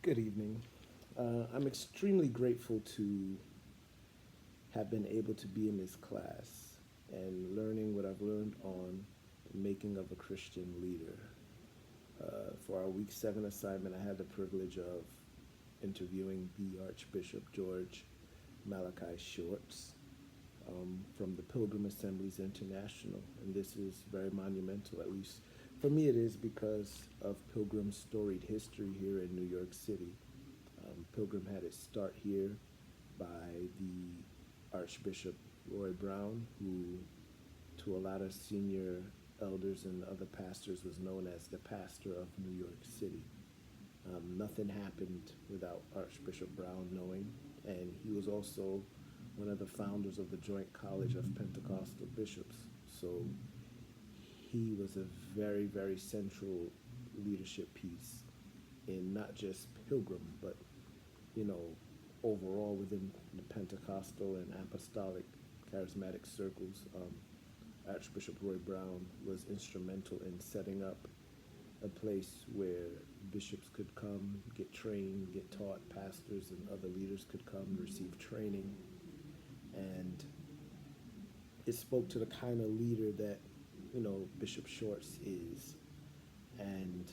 Good evening. I'm extremely grateful to have been able to be in this class and learning what I've learned on the making of a Christian leader. For our week 7 assignment, I had the privilege of interviewing the Archbishop George Malachi Shorts from the Pilgrim Assemblies International. And this is very monumental, at least for me it is, because of Pilgrim's storied history here in New York City. Pilgrim had its start here by the Archbishop Roy Brown, who, to a lot of senior elders and other pastors, was known as the pastor of New York City. Nothing happened without Archbishop Brown knowing, and he was also one of the founders of the Joint College of Pentecostal Bishops. So he was a very, very central leadership piece in not just Pilgrim, but you know, overall within the Pentecostal and Apostolic charismatic circles. Archbishop Roy Brown was instrumental in setting up a place where bishops could come, get trained, get taught, pastors and other leaders could come and receive training. And it spoke to the kind of leader that, Bishop Shorts is. And,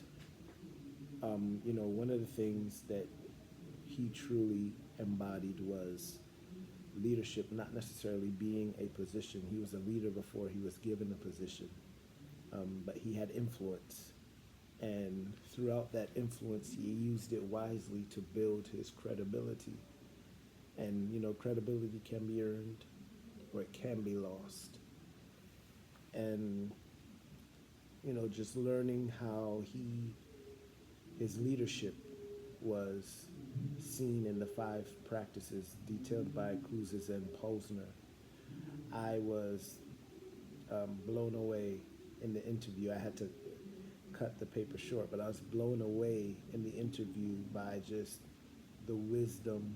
one of the things that he truly embodied was leadership, not necessarily being a position. He was a leader before he was given a position, but he had influence. And throughout that influence, he used it wisely to build his credibility. And, credibility can be earned or it can be lost. And, just learning how his leadership was seen in the 5 practices detailed by Cruzes and Posner. I was blown away in the interview. I had to cut the paper short, but I was blown away in the interview by just the wisdom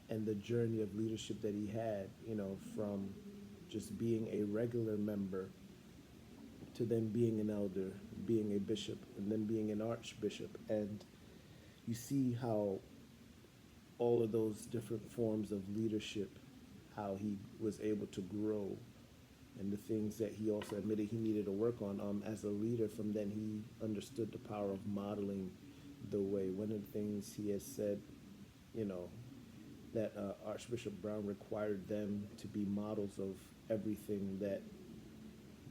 and the journey of leadership that he had, from just being a regular member to then being an elder, being a bishop, and then being an archbishop. And you see how all of those different forms of leadership, how he was able to grow, and the things that he also admitted he needed to work on as a leader. From then, he understood the power of modeling the way. One of the things he has said, that Archbishop Brown required them to be models of everything that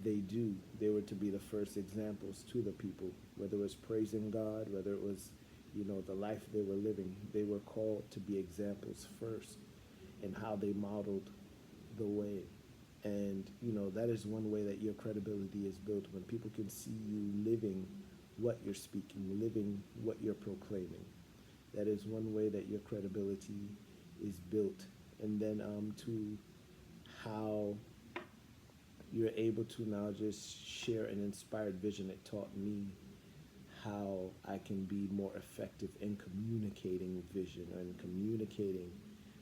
they do. They were to be the first examples to the people, whether it was praising God, whether it was, the life they were living. They were called to be examples first in how they modeled the way. And, that is one way that your credibility is built, when people can see you living what you're speaking, living what you're proclaiming. That is one way that your credibility is built. And then to how you're able to now just share an inspired vision. It taught me how I can be more effective in communicating vision and communicating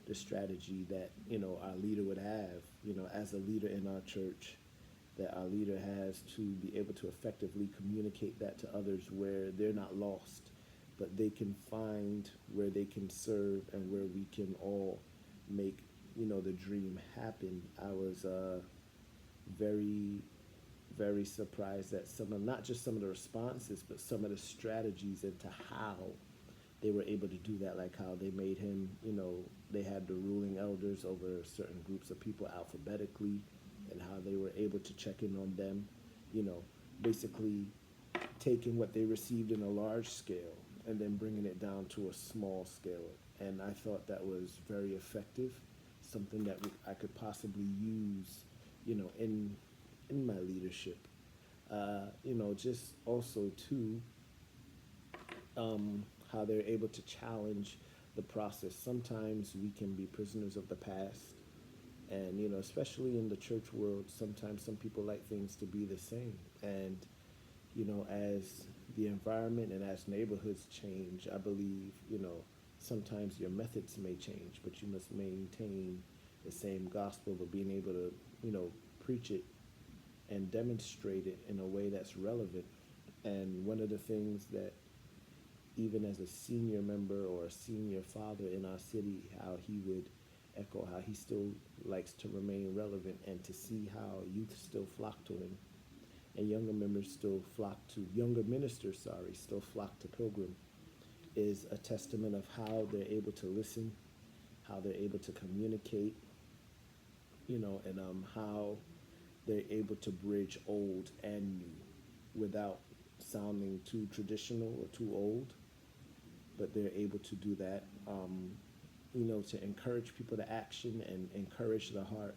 the strategy that, our leader would have, as a leader in our church, that our leader has to be able to effectively communicate that to others where they're not lost, but they can find where they can serve and where we can all make, the dream happen. I was very, very surprised at not just some of the responses, but some of the strategies into how they were able to do that, like how they made him, they had the ruling elders over certain groups of people alphabetically, and how they were able to check in on them, basically taking what they received in a large scale and then bringing it down to a small scale. And I thought that was very effective, something that I could possibly use, in my leadership. Just also too, how they're able to challenge the process. Sometimes we can be prisoners of the past, and especially in the church world, sometimes some people like things to be the same. And as the environment and as neighborhoods change, I believe sometimes your methods may change, but you must maintain the same gospel, but being able to preach it and demonstrate it in a way that's relevant. And one of the things that even as a senior member or a senior father in our city, how he would echo how he still likes to remain relevant, and to see how youth still flock to him and younger ministers, still flock to Pilgrim, is a testament of how they're able to listen, how they're able to communicate, and how they're able to bridge old and new without sounding too traditional or too old, but they're able to do that, to encourage people to action and encourage the heart.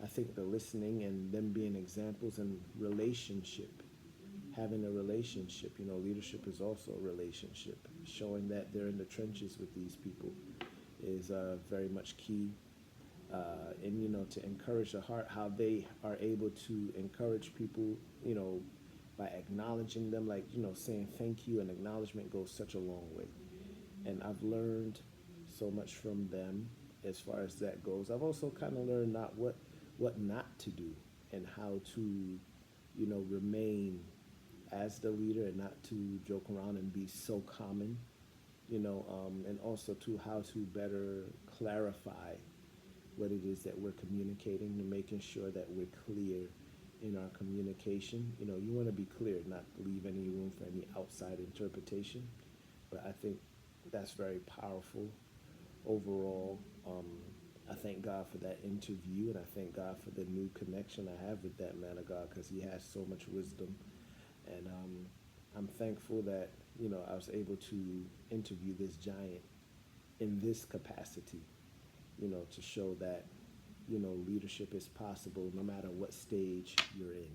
I think the listening and them being examples and relationship, having a relationship, leadership is also a relationship. Showing that they're in the trenches with these people is very much key. And, to encourage the heart, how they are able to encourage people, by acknowledging them, like, saying thank you and acknowledgement goes such a long way. And I've learned so much from them as far as that goes. I've also kind of learned not what not to do, and how to, remain as the leader and not to joke around and be so common, and also to how to better clarify what it is that we're communicating, and making sure that we're clear in our communication. You want to be clear, not leave any room for any outside interpretation. But I think that's very powerful overall. I thank God for that interview, and I thank God for the new connection I have with that man of God, because he has so much wisdom. And I'm thankful that, I was able to interview this giant in this capacity, to show that, leadership is possible no matter what stage you're in.